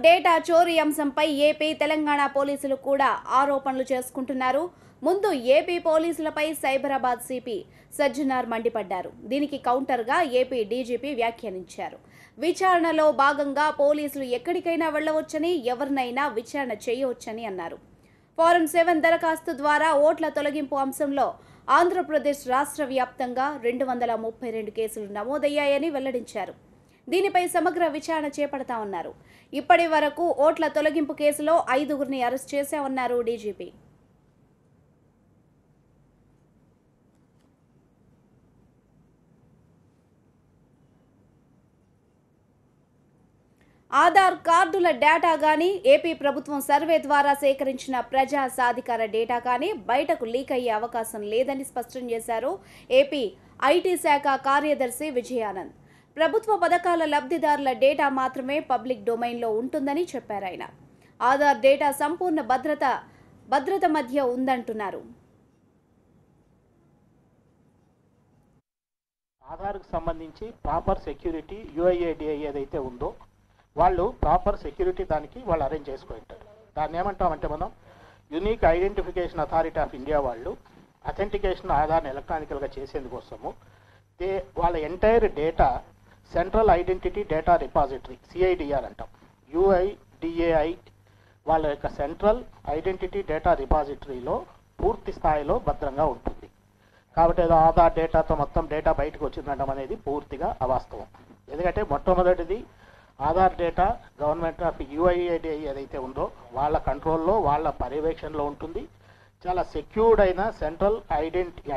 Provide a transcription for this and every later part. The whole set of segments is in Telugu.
డేటా చోరీ అంశంపై ఏపీ తెలంగాణ పోలీసులు కూడా ఆరోపణలు చేసుకుంటున్నారు. ముందు ఏపీ పోలీసులపై సైబరాబాద్ సిపి సజ్జనార్ మండిపడ్డారు. దీనికి కౌంటర్గా ఏపీ డీజీపీ వ్యాఖ్యానించారు. విచారణలో భాగంగా పోలీసులు ఎక్కడికైనా వెళ్లవచ్చని, ఎవరినైనా విచారణ చేయవచ్చని అన్నారు. ఫారం 7 దరఖాస్తు ద్వారా ఓట్ల తొలగింపు అంశంలో ఆంధ్రప్రదేశ్ రాష్ట్ర వ్యాప్తంగా 232 కేసులు నమోదయ్యాయని వెల్లడించారు. దీనిపై సమగ్ర విచారణ చేపడతామన్నారు. ఇప్పటి వరకు ఓట్ల తొలగింపు కేసులో 5గురిని అరెస్ట్ చేశామన్నారు డీజీపీ. ఆధార్ కార్డుల డేటా కానీ, ఏపీ ప్రభుత్వం సర్వే ద్వారా సేకరించిన ప్రజా సాధికార డేటా కానీ బయటకు లీక్ అయ్యే అవకాశం లేదని స్పష్టం చేశారు ఏపీ ఐటీ శాఖ కార్యదర్శి విజయానంద్. ప్రభుత్వ పథకాల లబ్ధిదారుల డేటా మాత్రమే పబ్లిక్ డొమైన్లో ఉంటుందని చెప్పారు ఆయన. ఆధార్ డేటా సంపూర్ణ భద్రత మధ్య ఉందంటున్నారు. ఆధార్కు సంబంధించి ప్రాపర్ సెక్యూరిటీ యుఐఏడిఐ ఏదైతే ఉందో వాళ్ళు ప్రాపర్ సెక్యూరిటీ దానికి వాళ్ళు అరేంజ్ చేసుకుంటారు. దాన్ని ఏమంటామంటే మనం unique identification authority of India వాళ్ళు అథెంటికేషన్ ఆధార్ని ఎలక్ట్రానికల్గా చేసేందుకోసము వాళ్ళ entire data central identity data repository CIDR అంటాం. యుఐడిఏఐ వాళ్ళ యొక్క సెంట్రల్ ఐడెంటిటీ డేటా రిపాజిటరీలో పూర్తి స్థాయిలో భద్రంగా ఉంటుంది. కాబట్టి ఏదో ఆధార్ డేటాతో మొత్తం డేటా బయటకు వచ్చిందనడం అనేది పూర్తిగా అవాస్తవం. ఎందుకంటే మొట్టమొదటిది ఆధార్ డేటా గవర్నమెంట్ ఆఫ్ యుఐడిఐ ఏదైతే ఉందో వాళ్ళ కంట్రోల్లో వాళ్ళ పర్యవేక్షణలో ఉంటుంది. చాలా సెక్యూర్డ్ అయిన సెంట్రల్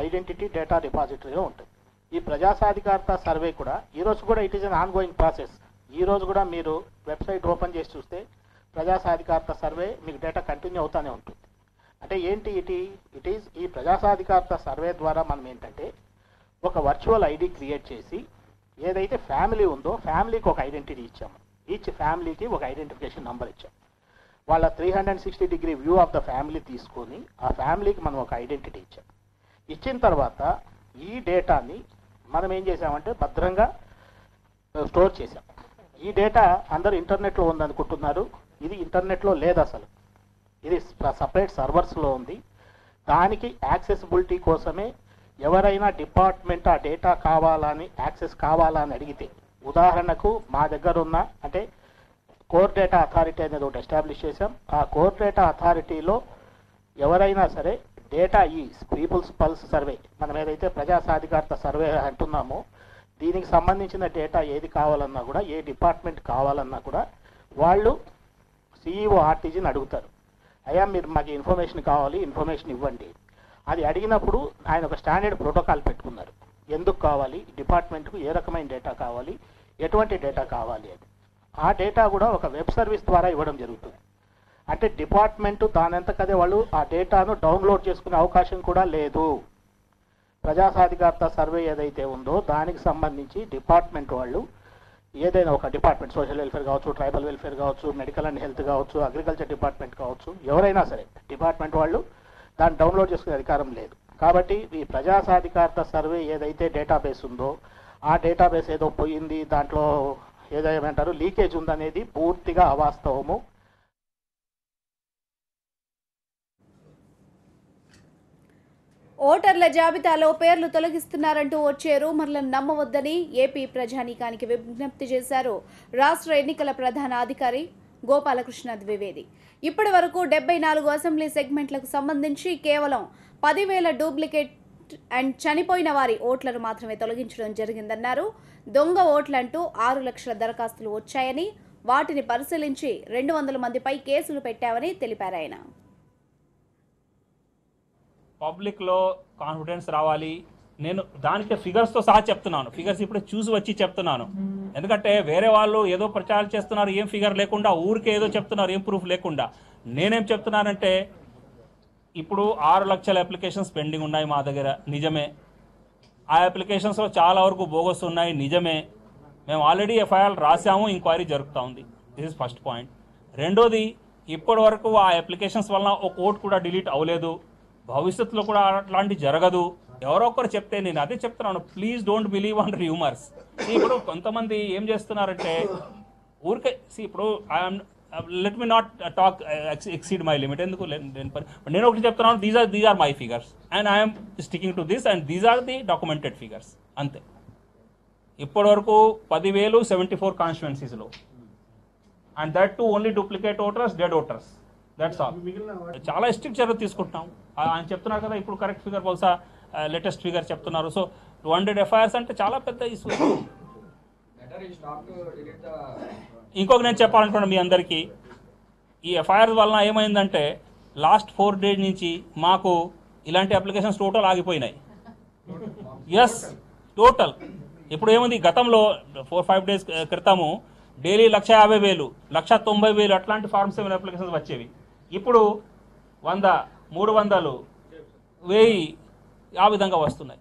ఐడెంటిటీ డేటా రిపాజిటరీలో ఉంటుంది. ఈ ప్రజాసాధికారత సర్వే కూడా ఈరోజు కూడా it is an on going process. ఈరోజు కూడా మీరు వెబ్సైట్ ఓపెన్ చేసి చూస్తే ప్రజాసాధికారత సర్వే మీకు డేటా కంటిన్యూ అవుతూనే ఉంటుంది. అంటే ఏంటి ఇట్ ఈస్ ఈ ప్రజాసాధికారత సర్వే ద్వారా మనం ఏంటంటే ఒక వర్చువల్ ఐడి క్రియేట్ చేసి ఏదైతే ఫ్యామిలీ ఉందో ఫ్యామిలీకి ఒక ఐడెంటిటీ ఇచ్చాము. ఈచ్ ఫ్యామిలీకి ఒక ఐడెంటిఫికేషన్ నెంబర్ ఇచ్చాము. వాళ్ళ 360 degree view of the family తీసుకొని ఆ ఫ్యామిలీకి మనం ఒక ఐడెంటిటీ ఇచ్చాం. ఇచ్చిన తర్వాత ఈ డేటాని మనం ఏం చేసామంటే భద్రంగా స్టోర్ చేసాం. ఈ డేటా అందరూ ఇంటర్నెట్లో ఉందనుకుంటున్నారు. ఇది ఇంటర్నెట్లో లేదు, అసలు ఇది సపరేట్ సర్వర్స్లో ఉంది. దానికి యాక్సెసిబిలిటీ కోసమే ఎవరైనా డిపార్ట్మెంట్ ఆ డేటా కావాలని యాక్సెస్ కావాలని అడిగితే, ఉదాహరణకు మా దగ్గర ఉన్న అంటే కోర్ డేటా అథారిటీ అనేది ఒకటి ఎస్టాబ్లిష్ చేశాం. ఆ కోర్ డేటా అథారిటీలో ఎవరైనా సరే డేటా ఈ పీపుల్స్ పల్స్ సర్వే మనం ఏదైతే ప్రజా సాధికారత సర్వే అంటున్నామో దీనికి సంబంధించిన డేటా ఏది కావాలన్నా కూడా, ఏ డిపార్ట్మెంట్ కావాలన్నా కూడా వాళ్ళు సిఇఓ ఆర్టీజీని అడుగుతారు. అయ్యా మీరు మాకు ఇన్ఫర్మేషన్ కావాలి, ఇన్ఫర్మేషన్ ఇవ్వండి. అది అడిగినప్పుడు ఆయన ఒక స్టాండర్డ్ ప్రోటోకాల్ పెట్టుకున్నారు. ఎందుకు కావాలి, డిపార్ట్మెంట్కు ఏ రకమైన డేటా కావాలి, ఎటువంటి డేటా కావాలి అని. ఆ డేటా కూడా ఒక వెబ్ సర్వీస్ ద్వారా ఇవ్వడం జరుగుతుంది. అంటే డిపార్ట్మెంటు దానంతకదే వాళ్ళు ఆ డేటాను డౌన్లోడ్ చేసుకునే అవకాశం కూడా లేదు. ప్రజాసాధికారత సర్వే ఏదైతే ఉందో దానికి సంబంధించి డిపార్ట్మెంట్ వాళ్ళు ఏదైనా ఒక డిపార్ట్మెంట్, సోషల్ వెల్ఫేర్ కావచ్చు, ట్రైబల్ వెల్ఫేర్ కావచ్చు, మెడికల్ అండ్ హెల్త్ కావచ్చు, అగ్రికల్చర్ డిపార్ట్మెంట్ కావచ్చు, ఎవరైనా సరే డిపార్ట్మెంట్ వాళ్ళు దాన్ని డౌన్లోడ్ చేసుకునే అధికారం లేదు. కాబట్టి ఈ ప్రజాసాధికారత సర్వే ఏదైతే డేటాబేస్ ఉందో ఆ డేటాబేస్ ఏదో పోయింది, దాంట్లో ఏదేమంటారు లీకేజ్ ఉందనేది పూర్తిగా అవాస్తవము. ఓటర్ల జాబితాలో పేర్లు తొలగిస్తున్నారంటూ వచ్చే రూమర్లను నమ్మవద్దని ఏపీ ప్రజానీకానికి విజ్ఞప్తి చేశారు రాష్ట్ర ఎన్నికల ప్రధాన అధికారి గోపాలకృష్ణ ద్వివేది. ఇప్పటి వరకు 74 అసెంబ్లీ సెగ్మెంట్లకు సంబంధించి కేవలం 10,000 డూప్లికేట్ అండ్ చనిపోయిన వారి ఓట్లను మాత్రమే తొలగించడం జరిగిందన్నారు. దొంగ ఓట్లంటూ 6 లక్షల దరఖాస్తులు వచ్చాయని, వాటిని పరిశీలించి 200 మందిపై కేసులు పెట్టామని తెలిపారు ఆయన. పబ్లిక్లో కాన్ఫిడెన్స్ రావాలి. నేను దానికి ఫిగర్స్తో సహా చెప్తున్నాను. ఫిగర్స్ ఇప్పుడు చూసి వచ్చి చెప్తున్నాను. ఎందుకంటే వేరే వాళ్ళు ఏదో ప్రచారం చేస్తున్నారు, ఏం ఫిగర్ లేకుండా, ఊరికే ఏదో చెప్తున్నారు, ఏం ప్రూఫ్ లేకుండా. నేనేం చెప్తున్నానంటే ఇప్పుడు 6 లక్షల అప్లికేషన్స్ పెండింగ్ ఉన్నాయి మా దగ్గర, నిజమే. ఆ అప్లికేషన్స్లో చాలా వరకు బోగస్ ఉన్నాయి, నిజమే. మేము ఆల్రెడీ ఎఫ్ఐఆర్ రాసాము, ఎంక్వైరీ జరుగుతూ ఉంది. This is first point. రెండోది, ఇప్పటి వరకు ఆ అప్లికేషన్స్ వలన ఒక ఓట్ కూడా డిలీట్ అవ్వలేదు, భవిష్యత్తులో కూడా అట్లాంటి జరగదు. ఎవరో ఒకరు చెప్తే నేను అదే చెప్తున్నాను, please don't believe on rumours. ఇప్పుడు కొంతమంది ఏం చేస్తున్నారంటే ఊరికే ఇప్పుడు let me not talk exceed my limit ఎందుకు నేను ఒకటి చెప్తున్నాను, these are my figures and I'm sticking to this and these are the documented figures అంతే. ఇప్పటివరకు 10,074 కాన్స్టిట్యుయెన్సీస్లో and that too only duplicate voters, dead voters, that's all. చాలా స్ట్రిక్ట్ చర్య తీసుకుంటున్నాం. ఆయన చెప్తున్నారు కదా ఇప్పుడు కరెక్ట్ ఫిగర్ బహుశా లేటెస్ట్ ఫిగర్ చెప్తున్నారు. సో 200 FIRs అంటే చాలా పెద్ద ఇష్యూ. ఇంకొక నేను చెప్పాలనుకున్నాను మీ అందరికీ, ఈ FIRs వలన ఏమైందంటే లాస్ట్ 4 days నుంచి మాకు ఇలాంటి అప్లికేషన్స్ టోటల్ ఆగిపోయినాయి. Yes total. ఇప్పుడు ఏముంది, గతంలో 4-5 days క్రితము డైలీ 150,000, 190,000 అట్లాంటి ఫార్మ్ 7 అప్లికేషన్స్ వచ్చేవి. ఇప్పుడు 100, 300, 1000 ఆ విధంగా వస్తున్నాయి.